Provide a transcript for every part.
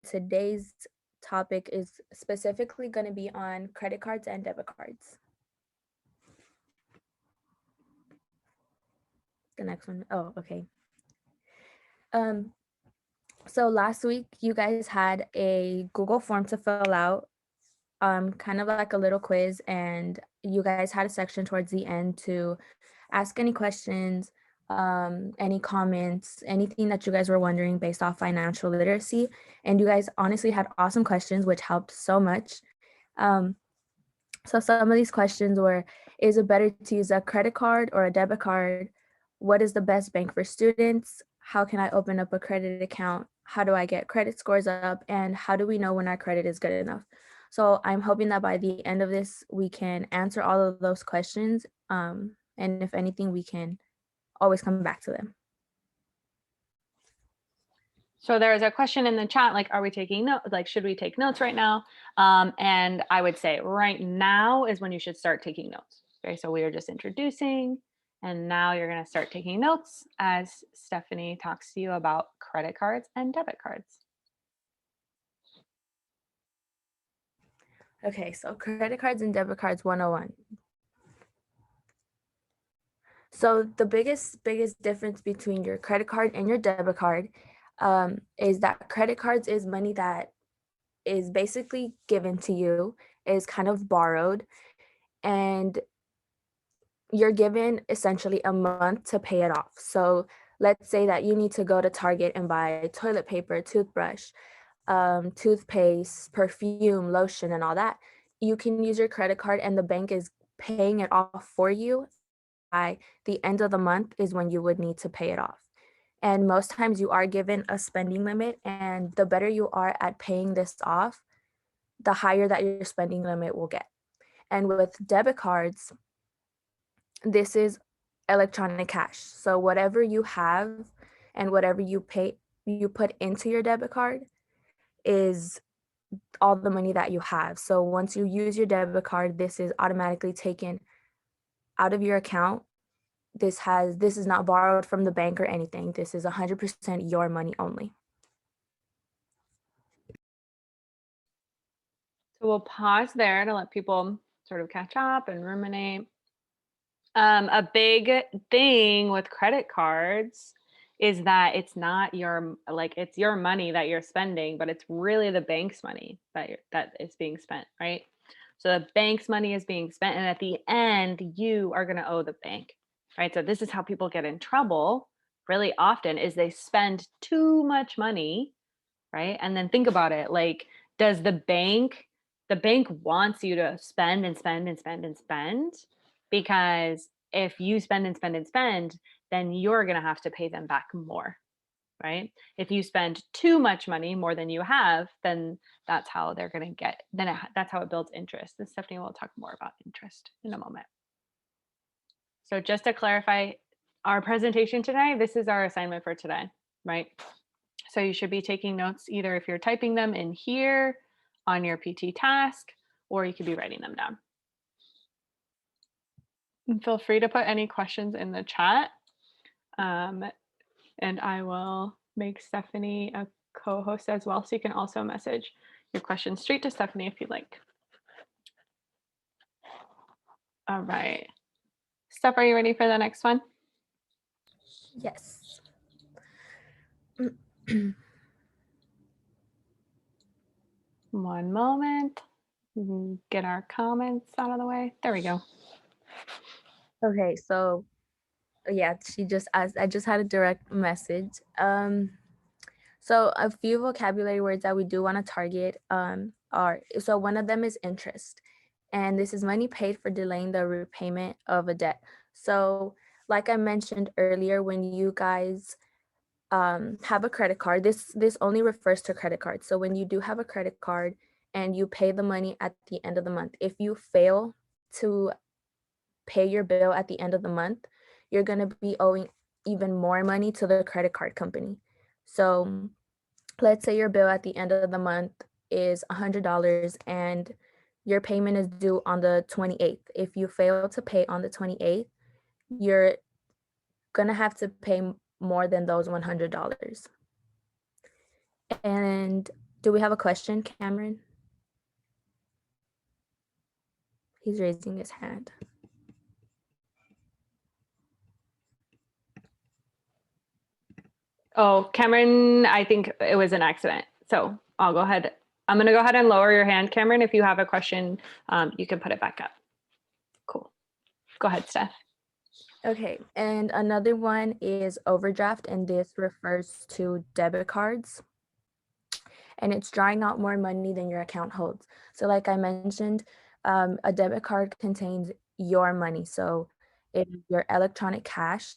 today's topic is specifically going to be on credit cards and debit cards. The next one. Oh, okay. So last week you guys had a Google form to fill out, kind of like a little quiz, and you guys had a section towards the end to ask any questions, any comments, anything that you guys were wondering based off financial literacy. And you guys honestly had awesome questions, which helped so much. So some of these questions were, is it better to use a credit card or a debit card? What is the best bank for students? How can I open up a credit account? How do I get credit scores up? And how do we know when our credit is good enough? So I'm hoping that by the end of this, we can answer all of those questions. And if anything, we can always come back to them. So there's a question in the chat, like, are we taking notes? Like, should we take notes right now? And I would say right now is when you should start taking notes. Okay, so we are just introducing, and now you're going to start taking notes as Stephanie talks to you about credit cards and debit cards. Okay, so credit cards and debit cards 101. So the biggest difference between your credit card and your debit card is that credit cards is money that is basically given to you, is kind of borrowed, and you're given essentially a month to pay it off. So let's say that you need to go to Target and buy toilet paper, toothbrush, toothpaste, perfume, lotion, and all that. You can use your credit card and the bank is paying it off for you. By the end of the month is when you would need to pay it off. And most times you are given a spending limit, and the better you are at paying this off, the higher that your spending limit will get. And with debit cards, this is electronic cash. So whatever you have and whatever you put into your debit card is all the money that you have. So once you use your debit card, this is automatically taken out of your account. This is not borrowed from the bank or anything. This is 100% your money only. So we'll pause there to let people sort of catch up and ruminate. A big thing with credit cards is that it's not it's your money that you're spending, but it's really the bank's money that is being spent, right? So the bank's money is being spent, and at the end, you are going to owe the bank, right? So this is how people get in trouble really often, is they spend too much money, right? And then think about it, like, does the bank wants you to spend and spend and spend and spend, because if you spend and spend and spend, then you're going to have to pay them back more, right? If you spend too much money, more than you have, then that's how they're going to get, that's how it builds interest. And Stephanie will talk more about interest in a moment. So just to clarify our presentation today, this is our assignment for today, right? So you should be taking notes either if you're typing them in here on your PT task, or you could be writing them down. And feel free to put any questions in the chat. And I will make Stephanie a co-host as well, so you can also message your questions straight to Stephanie if you'd like. All right. Steph, are you ready for the next one? Yes. One moment. Get our comments out of the way. There we go. Okay, so yeah, she just asked, I just had a direct message. So a few vocabulary words that we do want to target are, so one of them is interest. And this is money paid for delaying the repayment of a debt. So like I mentioned earlier, when you guys have a credit card, this only refers to credit cards. So when you do have a credit card and you pay the money at the end of the month, if you fail to pay your bill at the end of the month, you're going to be owing even more money to the credit card company. So let's say your bill at the end of the month is $100 and your payment is due on the 28th. If you fail to pay on the 28th, you're going to have to pay more than those $100. And Do we have a question, Cameron? He's raising his hand. Oh, Cameron, I think it was an accident. So I'll go ahead. I'm going to go ahead and lower your hand, Cameron. If you have a question, you can put it back up. Cool. Go ahead, Steph. Okay, and another one is overdraft, and this refers to debit cards. And it's drawing out more money than your account holds. So like I mentioned, a debit card contains your money. So it's your electronic cash.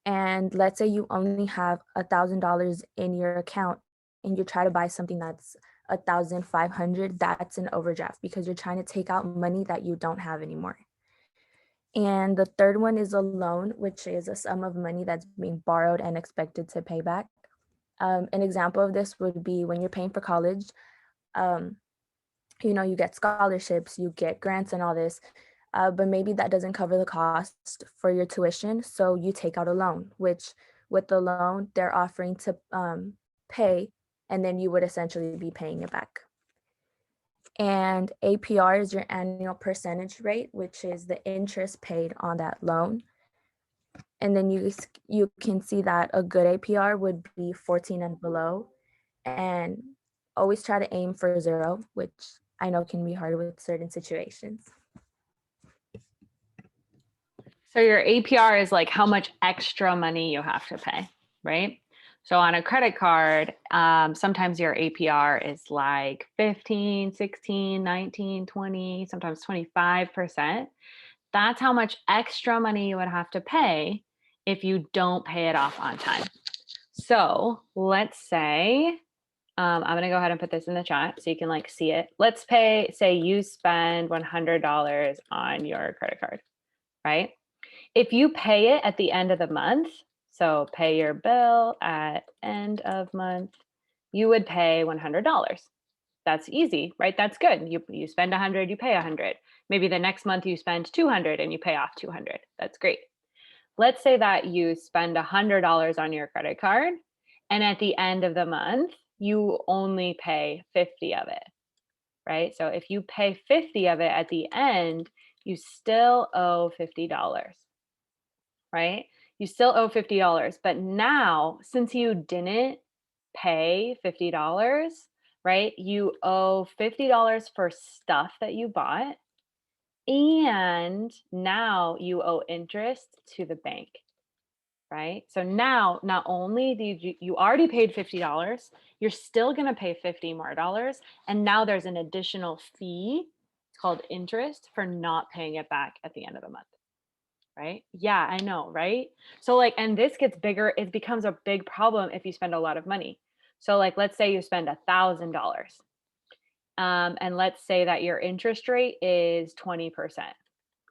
And let's say you only have $1,000 in your account and you try to buy something that's 1,500, that's an overdraft because you're trying to take out money that you don't have anymore. And the third one is a loan, which is a sum of money that's being borrowed and expected to pay back. An example of this would be when you're paying for college, um, you get scholarships, you get grants and all this, but maybe that doesn't cover the cost for your tuition. So you take out a loan, which with the loan, they're offering to pay, and then you would essentially be paying it back. And APR is your annual percentage rate, which is the interest paid on that loan. And then you can see that a good APR would be 14 and below. And always try to aim for 0, which I know can be hard with certain situations. So your APR is like how much extra money you have to pay, right? So on a credit card, sometimes your APR is like 15, 16, 19, 20, sometimes 25%. That's how much extra money you would have to pay if you don't pay it off on time. So let's say, I'm going to go ahead and put this in the chat so you can like see it. Let's say you spend $100 on your credit card, right? If you pay it at the end of the month, so pay your bill at end of month, you would pay $100. That's easy, right? That's good. You spend 100, you pay 100. Maybe the next month you spend 200 and you pay off 200. That's great. Let's say that you spend $100 on your credit card and at the end of the month, you only pay 50 of it, right? So if you pay 50 of it at the end, you still owe $50, right? You still owe $50. But now, since you didn't pay $50, right, you owe $50 for stuff that you bought. And now you owe interest to the bank, right? So now not only do you already paid $50, you're still going to pay $50 more. And now there's an additional fee. It's called interest for not paying it back at the end of the month. Right? Yeah, I know, right? So like, and this gets bigger, it becomes a big problem if you spend a lot of money. So like, let's say you spend $1,000. And let's say that your interest rate is 20%,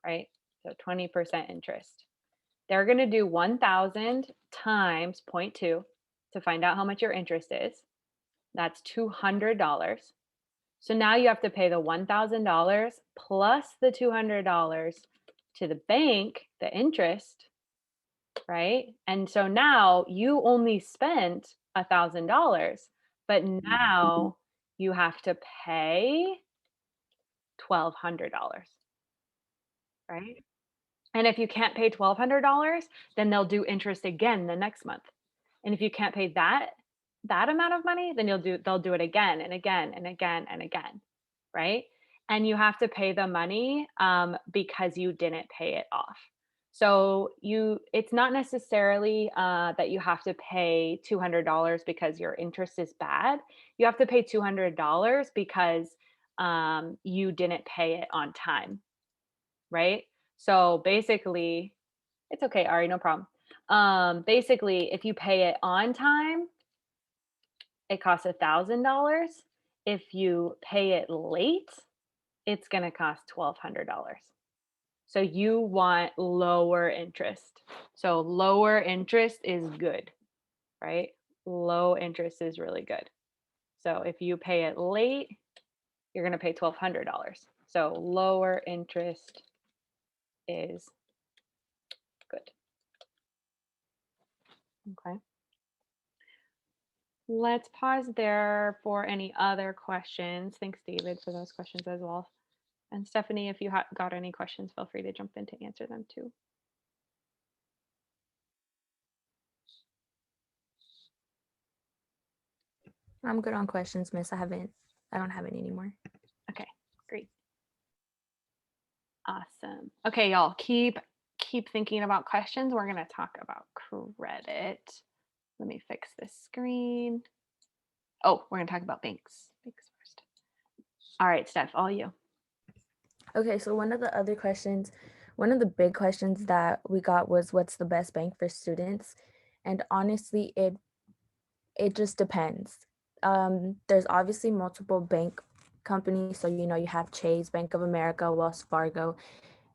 right? So 20% interest. They're going to do 1,000 times 0.2 to find out how much your interest is. That's $200. So now you have to pay the $1,000 plus the $200 to the bank, the interest, right? And so now you only spent $1,000, but now you have to pay $1,200, right? And if you can't pay $1,200, then they'll do interest again the next month. And if you can't pay that amount of money, then they'll do it again and again and again and again, right? And you have to pay the money because you didn't pay it off. So it's not necessarily that you have to pay $200 because your interest is bad. You have to pay $200 because you didn't pay it on time, right? So basically, it's okay, Ari, no problem. Basically, if you pay it on time, it costs $1,000. If you pay it late, it's going to cost $1,200. So you want lower interest. So lower interest is good, right? Low interest is really good. So if you pay it late, you're going to pay $1,200. So lower interest is good. Okay. let's pause there for any other questions. Thanks, David, for those questions as well. And Stephanie, if you got any questions, feel free to jump in to answer them too. I'm good on questions, miss. I don't have any anymore. Okay, great. Awesome. Okay, y'all, keep thinking about questions. We're gonna talk about credit. Let me fix this screen. Oh, we're gonna talk about banks. Banks first. All right, Steph, all you. Okay, so one of the big questions that we got was what's the best bank for students? And honestly, it just depends. There's obviously multiple bank companies, so you have Chase, Bank of America, Wells Fargo,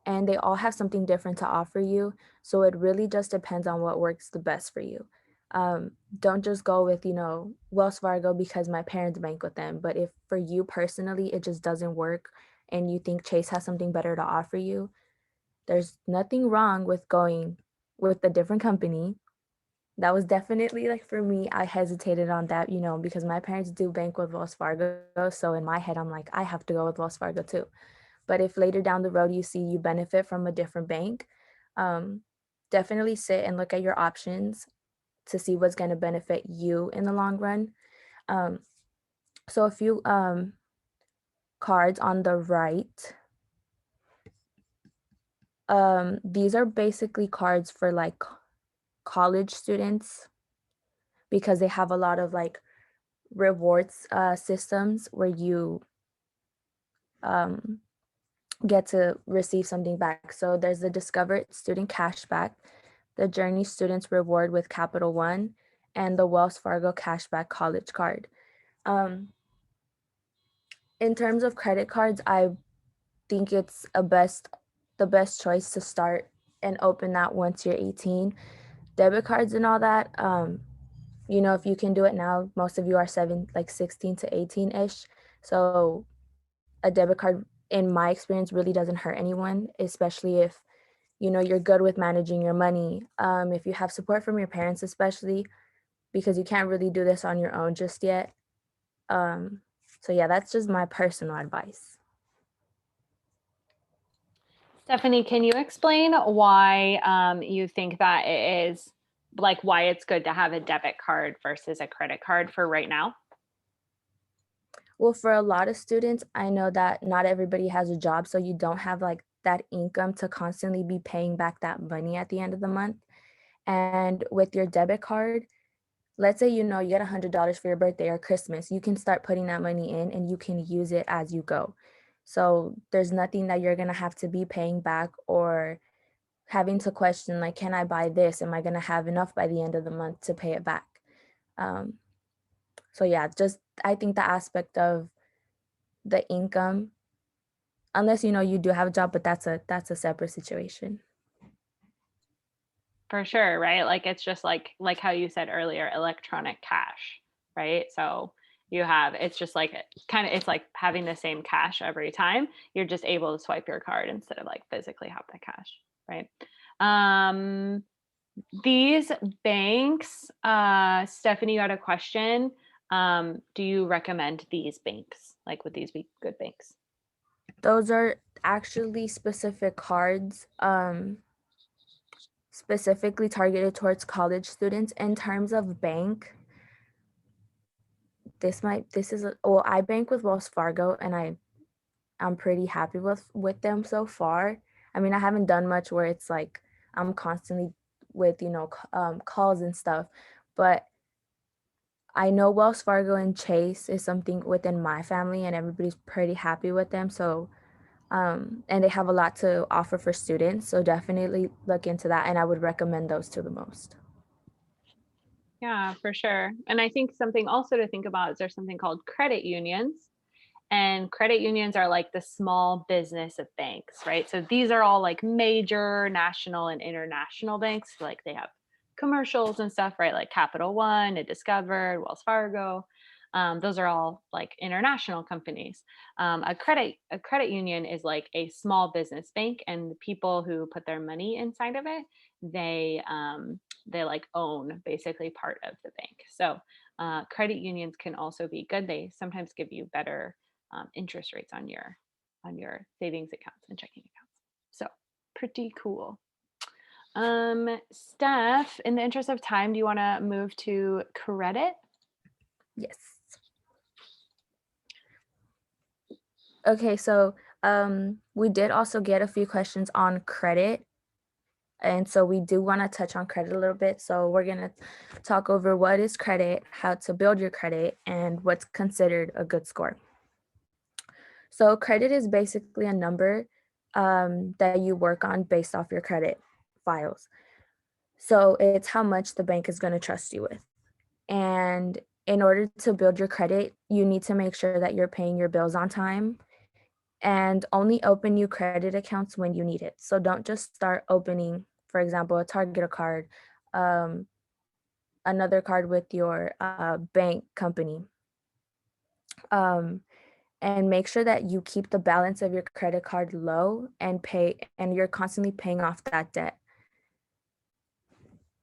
and they all have something different to offer you. So it really just depends on what works the best for you. Don't just go with, Wells Fargo because my parents bank with them. But if for you personally, it just doesn't work and you think Chase has something better to offer you, there's nothing wrong with going with a different company. That was definitely like for me, I hesitated on that, because my parents do bank with Wells Fargo. So in my head, I'm like, I have to go with Wells Fargo too. But if later down the road you see you benefit from a different bank, um, definitely sit and look at your options to see what's going to benefit you in the long run. Um, so a few cards on the right. These are basically cards for like college students because they have a lot of like rewards systems where you um, get to receive something back. So there's the Discover Student Cashback, the Journey Students Reward with Capital One, and the Wells Fargo Cashback College Card. Um, in terms of credit cards, I think it's the best choice to start and open that once you're 18. Debit cards and all that, if you can do it now, most of you are 16 to 18-ish. So a debit card, in my experience, really doesn't hurt anyone, especially if you're good with managing your money. If you have support from your parents, especially because you can't really do this on your own just yet. So yeah, that's just my personal advice. Stephanie, can you explain why you think that it is like why it's good to have a debit card versus a credit card for right now? Well, for a lot of students, I know that not everybody has a job, so you don't have like that income to constantly be paying back that money at the end of the month. And with your debit card, let's say you get $100 for your birthday or Christmas, you can start putting that money in and you can use it as you go. So there's nothing that you're gonna have to be paying back or having to question like, can I buy this? Am I gonna have enough by the end of the month to pay it back? Um, so yeah, just I think the aspect of the income, unless you do have a job, but that's a separate situation. For sure, right? Like it's just like how you said earlier, electronic cash, right? So you have it's just like kind of it's like having the same cash every time. You're just able to swipe your card instead of like physically have the cash, right? Um these banks, Stephanie, you had a question. Do you recommend these banks? Like would these be good banks? Those are actually specific cards, specifically targeted towards college students. In terms of bank, well, I bank with Wells Fargo and I'm pretty happy with them so far. I mean, I haven't done much where it's like I'm constantly with calls and stuff, but I know Wells Fargo and Chase is something within my family and everybody's pretty happy with them. So and they have a lot to offer for students. So definitely look into that. And I would recommend those two the most. Yeah, for sure. And I think something also to think about is there's something called credit unions. And credit unions are like the small business of banks, right? So these are all like major national and international banks. Like they have commercials and stuff, right? Like Capital One, and Discovered, Wells Fargo. Those are all like international companies. A credit union is like a small business bank, and the people who put their money inside of it, they like own basically part of the bank. So Credit unions can also be good. They sometimes give you better interest rates on your savings accounts and checking accounts. So pretty cool. Steph, in the interest of time, do you want to move to credit? Yes. Okay, so we did also get a few questions on credit. And so we do want to touch on credit a little bit. So we're going to talk over what is credit, how to build your credit, and what's considered a good score. So credit is basically a number that you work on based off your credit files. So it's how much the bank is going to trust you with. And in order to build your credit, you need to make sure that you're paying your bills on time and only open new credit accounts when you need it. So don't just start opening, for example, a Target card, um, another card with your bank company. Um, and make sure that you keep the balance of your credit card low and you're constantly paying off that debt.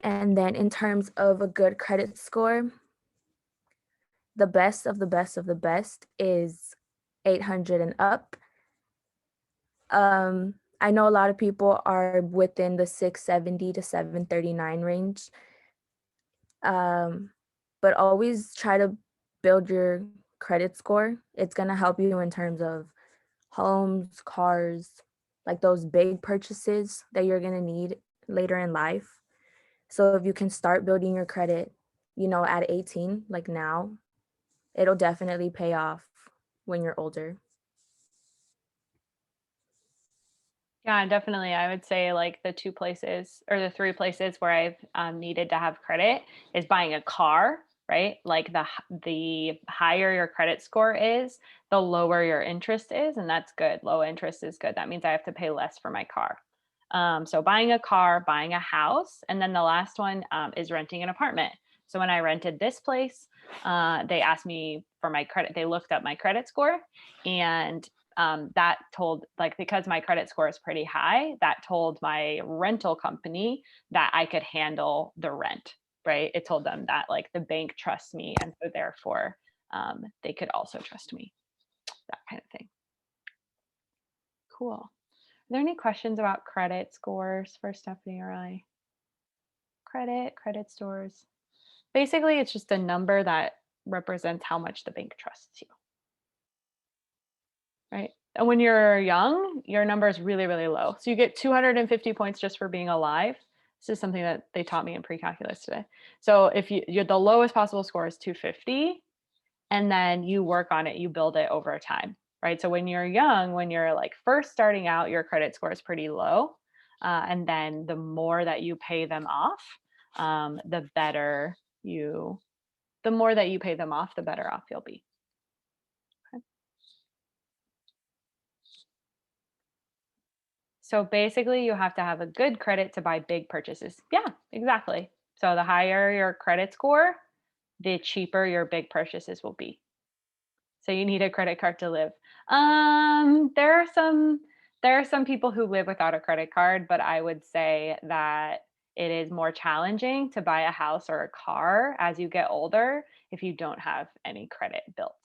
And then in terms of a good credit score, the best of the best of the best is 800 and up. I know a lot of people are within the 670 to 739 range. But always try to build your credit score. It's going to help you in terms of homes, cars, like those big purchases that you're going to need later in life. So if you can start building your credit, at 18, like now, it'll definitely pay off when you're older. Yeah, definitely. I would say like the two places or the three places where I've needed to have credit is buying a car, right? Like the higher your credit score is, the lower your interest is, and that's good. Low interest is good. That means I have to pay less for my car. So buying a car, buying a house, and then the last one is renting an apartment. So when I rented this place, they asked me for my credit. They looked up my credit score, and that told, like, because my credit score is pretty high, that told my rental company that I could handle the rent, right? It told them that like the bank trusts me, and so therefore they could also trust me, that kind of thing. Cool. Are there any questions about credit scores for Stephanie or I? Credit scores. Basically, it's just a number that represents how much the bank trusts you, right? And when you're young, your number is really, really low. So you get 250 points just for being alive. This is something that they taught me in pre-calculus today. So if you're the lowest possible score is 250, and then you work on it, you build it over time, right? So when you're young, when you're like first starting out, your credit score is pretty low. And then the more that you pay them off, the better you, the more that you pay them off, the better off you'll be. Okay. So basically, you have to have a good credit to buy big purchases. Yeah, exactly. So the higher your credit score, the cheaper your big purchases will be. So you need a credit card to live. There are some people who live without a credit card, but I would say that it is more challenging to buy a house or a car as you get older if you don't have any credit built.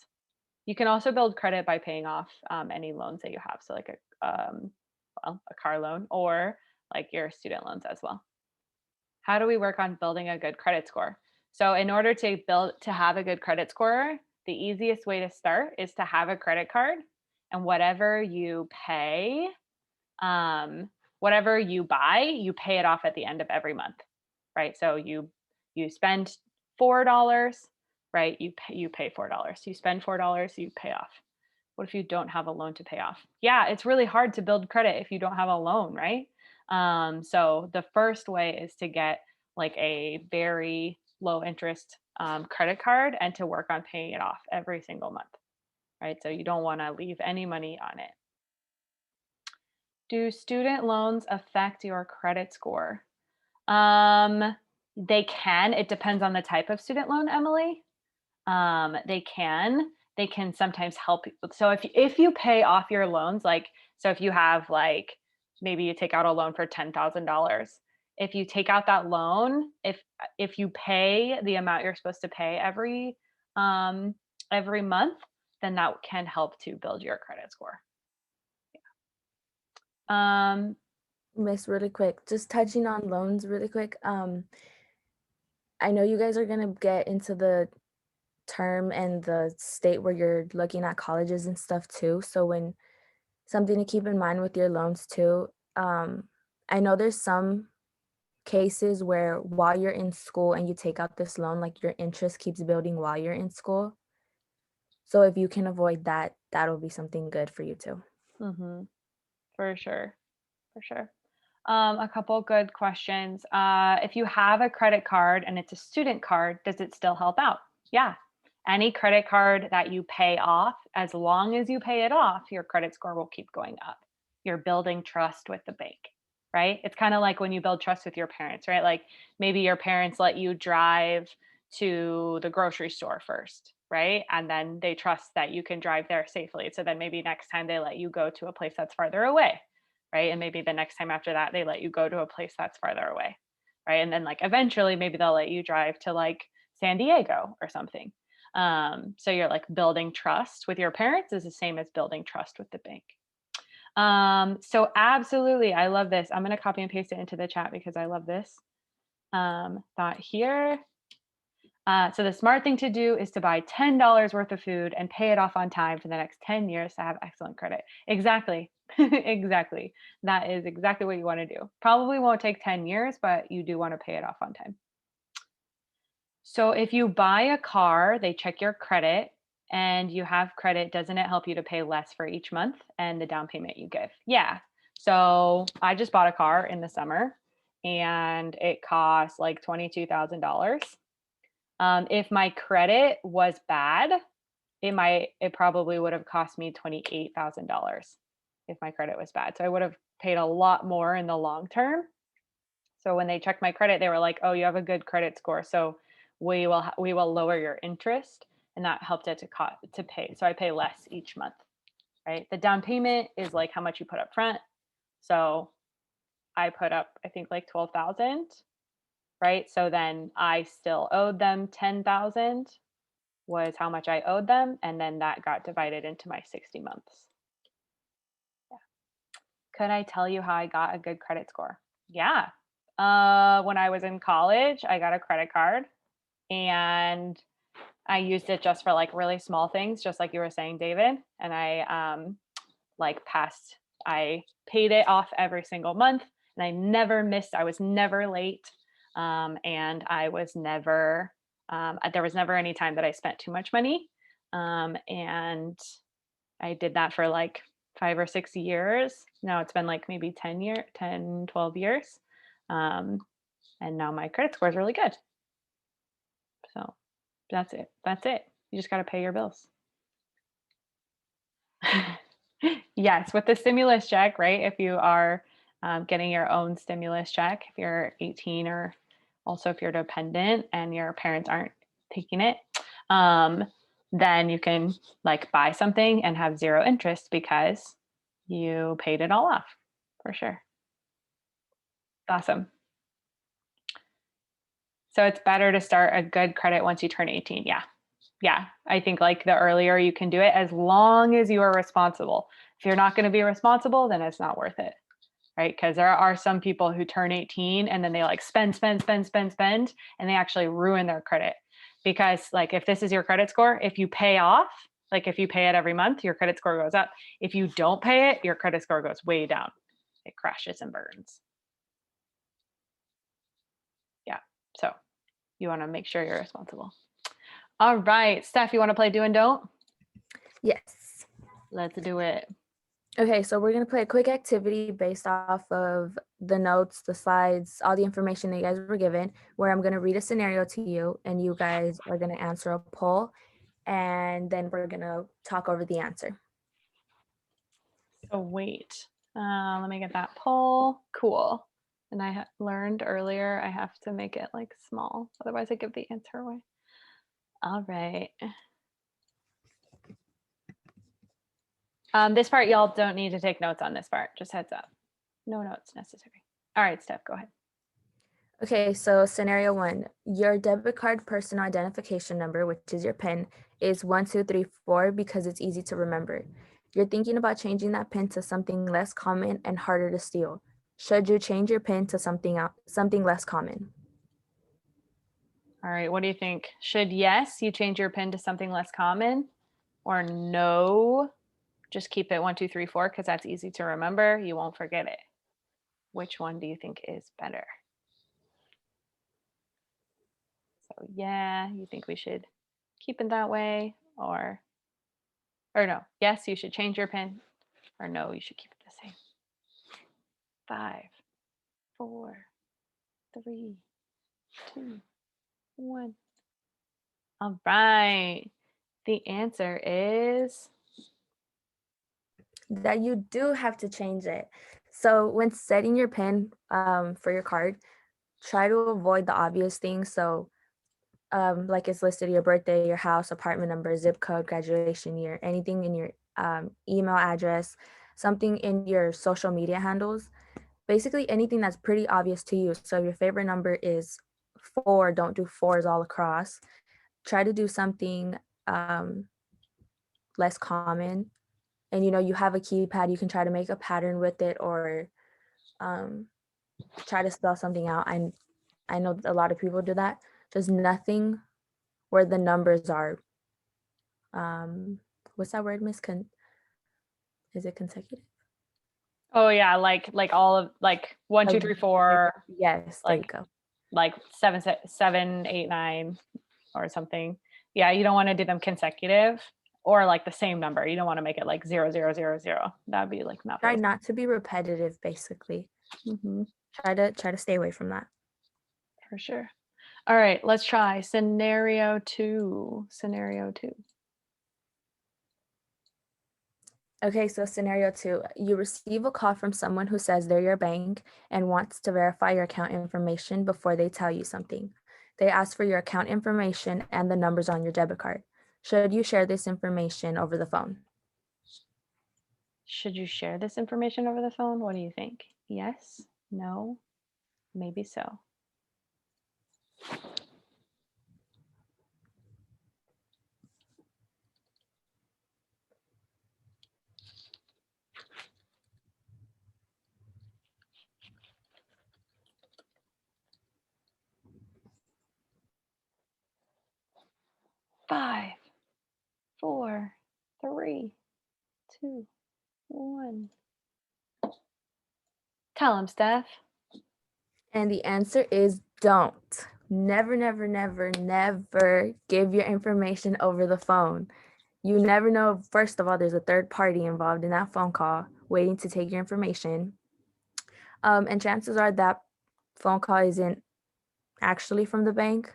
You can also build credit by paying off any loans that you have, so like a car loan or like your student loans as well. How do we work on building a good credit score? So in order to have a good credit score, the easiest way to start is to have a credit card, and whatever you pay, whatever you buy, you pay it off at the end of every month, right? So you spend $4, right? You pay $4. You spend $4, you pay off. What if you don't have a loan to pay off? Yeah, it's really hard to build credit if you don't have a loan, right? So the first way is to get like a very low interest credit card and to work on paying it off every single month, right? So you don't want to leave any money on it. Do student loans affect your credit score? Um, they can. It depends on the type of student loan, Emily. They can sometimes help people. So if you pay off your loans, like, so if you have like, maybe you take out a loan for $10,000, if you take out that loan, if you pay the amount you're supposed to pay every month, then that can help to build your credit score. Miss, really quick, just touching on loans really quick. I know you guys are gonna get into the term and the state where you're looking at colleges and stuff too. So when something to keep in mind with your loans too, I know there's some cases where while you're in school and you take out this loan, like your interest keeps building while you're in school. So if you can avoid that, that'll be something good for you too. Mm-hmm. For sure. For sure. A couple good questions. If you have a credit card and it's a student card, does it still help out? Yeah. Any credit card that you pay off, as long as you pay it off, your credit score will keep going up. You're building trust with the bank, right? It's kind of like when you build trust with your parents, right? Like maybe your parents let you drive to the grocery store first, right? And then they trust that you can drive there safely. So then maybe next time they let you go to a place that's farther away, right? And maybe the next time after that, they let you go to a place that's farther away, right? And then like eventually, maybe they'll let you drive to like San Diego or something. So you're like building trust with your parents is the same as building trust with the bank. So absolutely, I love this. I'm going to copy and paste it into the chat because I love this thought here. So the smart thing to do is to buy $10 worth of food and pay it off on time for the next 10 years to have excellent credit. Exactly. Exactly. That is exactly what you want to do. Probably won't take 10 years, but you do want to pay it off on time. So if you buy a car, they check your credit and you have credit, doesn't it help you to pay less for each month and the down payment you give? Yeah. So I just bought a car in the summer and it cost like $22,000. If my credit was bad, it probably would have cost me $28,000 if my credit was bad. So I would have paid a lot more in the long term. So when they checked my credit, they were like, "Oh, you have a good credit score, so we will lower your interest," and that helped it to pay. So I pay less each month, right? The down payment is like how much you put up front. So I put up, I think, like 12,000, right? So then I still owed them 10,000 was how much I owed them, and then that got divided into my 60 months. Yeah. Could I tell you how I got a good credit score? Yeah. When I was in college, I got a credit card and I used it just for like really small things, just like you were saying, David. And like I paid it off every single month and I never missed, I was never late. And there was never any time that I spent too much money. And I did that for like 5 or 6 years. Now it's been like maybe 12 years. And now my credit score is really good. So that's it. That's it. You just got to pay your bills. Yes, with the stimulus check, right? If you are getting your own stimulus check, if you're 18 or also if you're dependent and your parents aren't taking it, then you can like buy something and have zero interest because you paid it all off for sure. Awesome. So it's better to start a good credit once you turn 18. Yeah. Yeah. I think like the earlier you can do it, as long as you are responsible. If you're not going to be responsible, then it's not worth it. Right. Because there are some people who turn 18 and then they like spend, and they actually ruin their credit. Because like if this is your credit score, if you pay off, like if you pay it every month, your credit score goes up. If you don't pay it, your credit score goes way down. It crashes and burns. Yeah. So you want to make sure you're responsible. All right, Steph, you want to play do and don't? Yes. Let's do it. Okay, so we're going to play a quick activity based off of the notes, the slides, all the information that you guys were given, where I'm going to read a scenario to you and you guys are going to answer a poll and then we're going to talk over the answer. So wait, let me get that poll. Cool. And I learned earlier I have to make it like small, otherwise I give the answer away. All right. This part, y'all don't need to take notes on this part, just heads up. No notes necessary. All right, Steph, go ahead. Okay, so scenario one, your debit card personal identification number, which is your PIN, is 1234 because it's easy to remember. You're thinking about changing that PIN to something less common and harder to steal. Should you change your PIN to something less common? All right, what do you think? Should yes, you change your PIN to something less common, or no, just keep it 1234 because that's easy to remember. You won't forget it. Which one do you think is better? So yeah, you think we should keep it that way, or no, yes, you should change your PIN, or no, you should keep it the same. 5, 4, 3, 2, 1. All right. The answer is That you do have to change it. So when setting your PIN for your card, try to avoid the obvious things. So like it's listed your birthday, your house, apartment number, zip code, graduation year, anything in your email address, something in your social media handles, basically anything that's pretty obvious to you. So if your favorite number is 4, don't do 4s all across. Try to do something um, less common. And you have a keypad, you can try to make a pattern with it or um, try to spell something out. I know a lot of people do that. Just nothing where the numbers are what's that word, Miss? Is it consecutive? oh yeah, like all of like one, Like, 2, 3, 4, yes, there you like go. like 7, 8, 9, or something. Yeah, you don't want to do them consecutive or like the same number. You don't want to make it like 0, 0, 0, 0. That'd be like not Try very. not to be repetitive, basically. Hmm. Try to stay away from that. For sure. All right, let's try scenario two. Scenario two. Okay, so scenario two, you receive a call from someone who says they're your bank and wants to verify your account information before they tell you something. They ask for your account information and the numbers on your debit card. Should you share this information over the phone? Should you share this information over the phone? What do you think? Yes? No? Maybe so. Five, 4, 3, 2, 1. Tell him, Steph. And the answer is don't. Never, never, never, never give your information over the phone. You never know. First of all, there's a third party involved in that phone call waiting to take your information. And chances are that phone call isn't actually from the bank.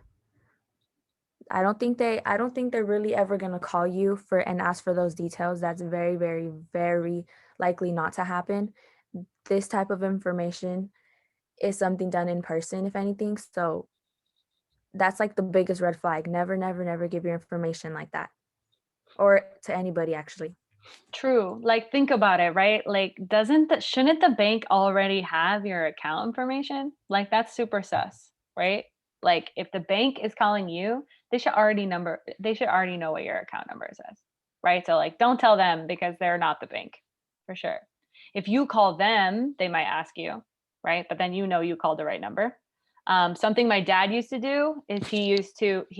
I don't think they're really ever gonna call you for and ask for those details. That's very, very, very likely not to happen. This type of information is something done in person, if anything. So that's like the biggest red flag. Never, never, never give your information like that. Or to anybody actually. True. Like think about it, right? Like shouldn't the bank already have your account information? Like that's super sus, right? Like if the bank is calling you, they should already know what your account number says. Right? So like don't tell them because they're not the bank. For sure. If you call them, they might ask you, right? But then you called the right number. Something my dad used to do is he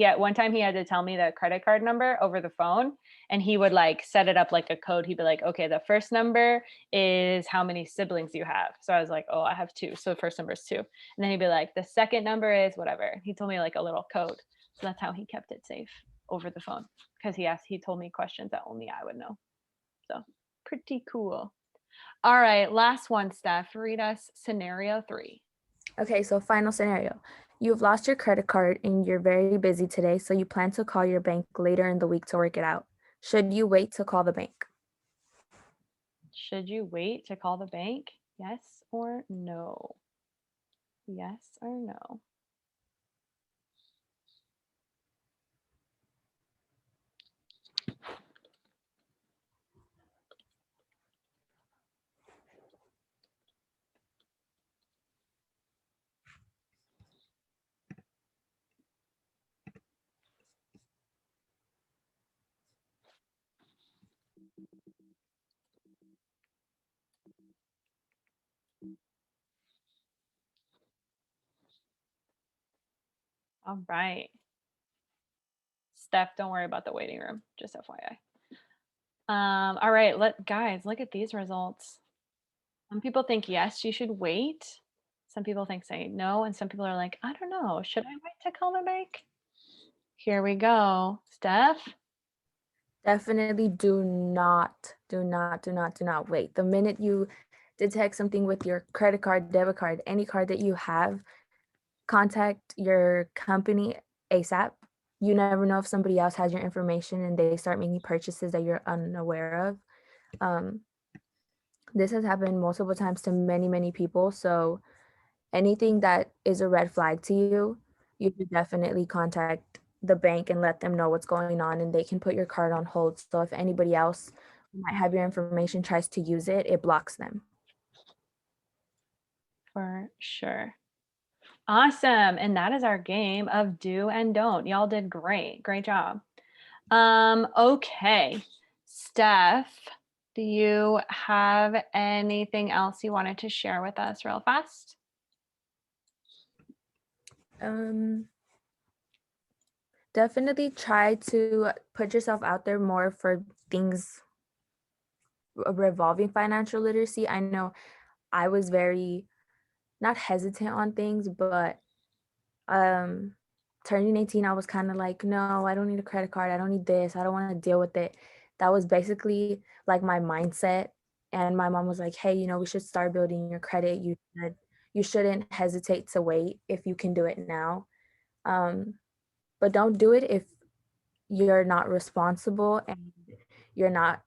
had one time he had to tell me the credit card number over the phone, and he would like set it up like a code. He'd be like, okay, the first number is how many siblings you have. So I was like, oh, I have 2. So the first number is 2. And then he'd be like, the second number is whatever. He told me like a little code. So that's how he kept it safe over the phone because he told me questions that only I would know. So pretty cool. All right, last one, Steph. Read us scenario 3. Okay, so final scenario. You've lost your credit card and you're very busy today, so you plan to call your bank later in the week to work it out. Should you wait to call the bank? Should you wait to call the bank? Yes or no? Yes or no? All right. Steph, don't worry about the waiting room, just FYI. All right, guys, look at these results. Some people think yes, you should wait. Some people think say no, and some people are like, I don't know, should I wait to call the bank? Here we go. Steph? Definitely do not wait. The minute you detect something with your credit card, debit card, any card that you have, contact your company ASAP. You never know if somebody else has your information and they start making purchases that you're unaware of. Um, this has happened multiple times to many, many people. So anything that is a red flag to you, you should definitely contact the bank and let them know what's going on, and they can put your card on hold. So if anybody else who might have your information tries to use it, it blocks them. For sure. Awesome. And that is our game of do and don't. Y'all did great. Great job. Okay. Steph, do you have anything else you wanted to share with us real fast? Definitely try to put yourself out there more for things revolving financial literacy. I know I was very not hesitant on things, but um turning 18, I was kind of like, no, I don't need a credit card. I don't need this. I don't want to deal with it. That was basically like my mindset. And my mom was like, hey, we should start building your credit. You shouldn't hesitate to wait if you can do it now. But don't do it if you're not responsible and you're not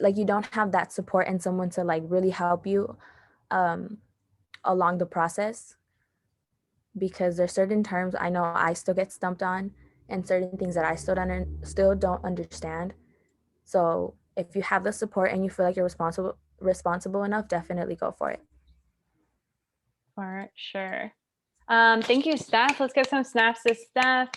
like you don't have that support and someone to like really help you um along the process, because there's certain terms I know I still get stumped on and certain things that I still don't understand. So if you have the support and you feel like you're responsible enough, definitely go for it. For sure. Thank you, Steph. Let's give some snaps to Steph.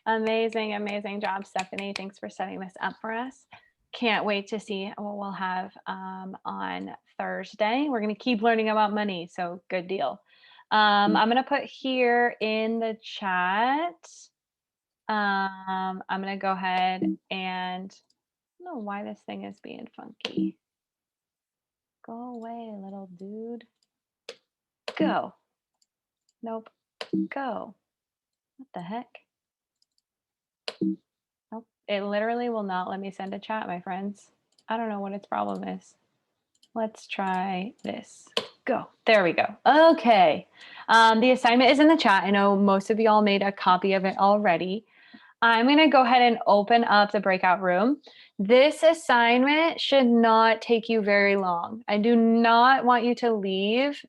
Amazing, amazing job, Stephanie. Thanks for setting this up for us. Can't wait to see what we'll have on Thursday. We're going to keep learning about money, so good deal. I'm going to put here in the chat. I'm going to go ahead and I don't know why this thing is being funky. Go away, little dude. Go. Nope. Go. What the heck? Nope. It literally will not let me send a chat, my friends. I don't know what its problem is. Let's try this. Go. There we go. Okay. The assignment is in the chat. I know most of y'all made a copy of it already. I'm going to go ahead and open up the breakout room. This assignment should not take you very long. I do not want you to leave.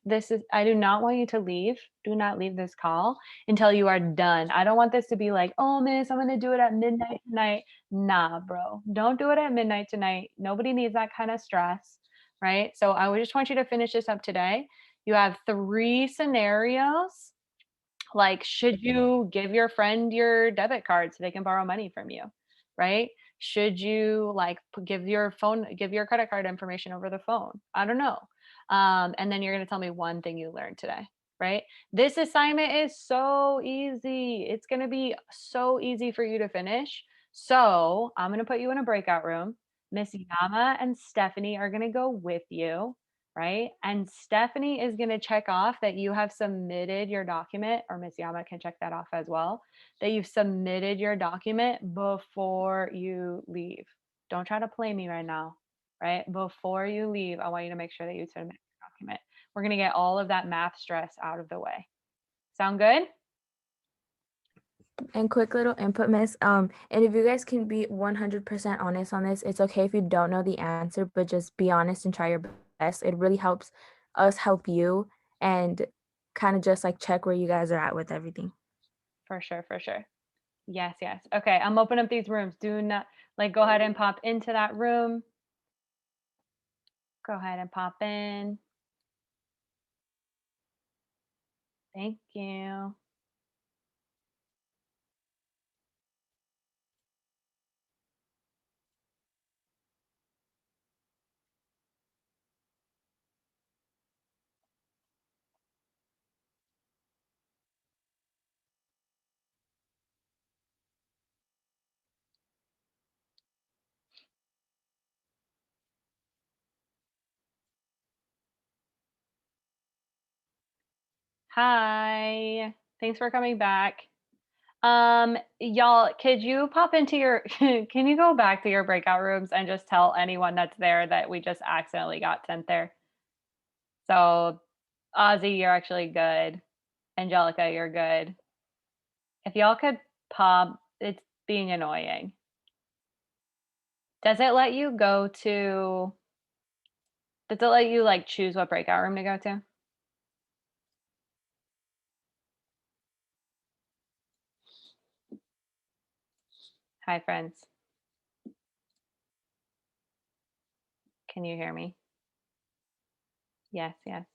I do not want you to leave. Do not leave this call until you are done. I don't want this to be like, oh, miss, I'm going to do it at midnight tonight. Nah, bro. Don't do it at midnight tonight. Nobody needs that kind of stress, right? So I would just want you to finish this up today. You have 3 scenarios. Like, should you give your friend your debit card so they can borrow money from you, right? Should you like give your credit card information over the phone? I don't know. And then you're going to tell me one thing you learned today, right? This assignment is so easy. It's going to be so easy for you to finish. So I'm going to put you in a breakout room. Miss Yama and Stephanie are going to go with you, right? And Stephanie is going to check off that you have submitted your document, or Miss Yama can check that off as well, that you've submitted your document before you leave. Don't try to play me right now, right? Before you leave, I want you to make sure that you submit your document. We're going to get all of that math stress out of the way. Sound good? And quick little input, miss. And if you guys can be 100% honest on this, it's okay if you don't know the answer, but just be honest and try your best. It really helps us help you and kind of just like check where you guys are at with everything. For sure, for sure. Yes, yes. Okay, I'm opening up these rooms. Do not go ahead and pop into that room. Go ahead and pop in. Thank you. Hi. Thanks for coming back. Y'all, could you pop into your can you go back to your breakout rooms and just tell anyone that's there that we just accidentally got sent there? So, Ozzy, you're actually good. Angelica, you're good. If y'all could pop, it's being annoying. Does it let you go to does it let you like choose what breakout room to go to? Hi, friends. Can you hear me? Yes, yes.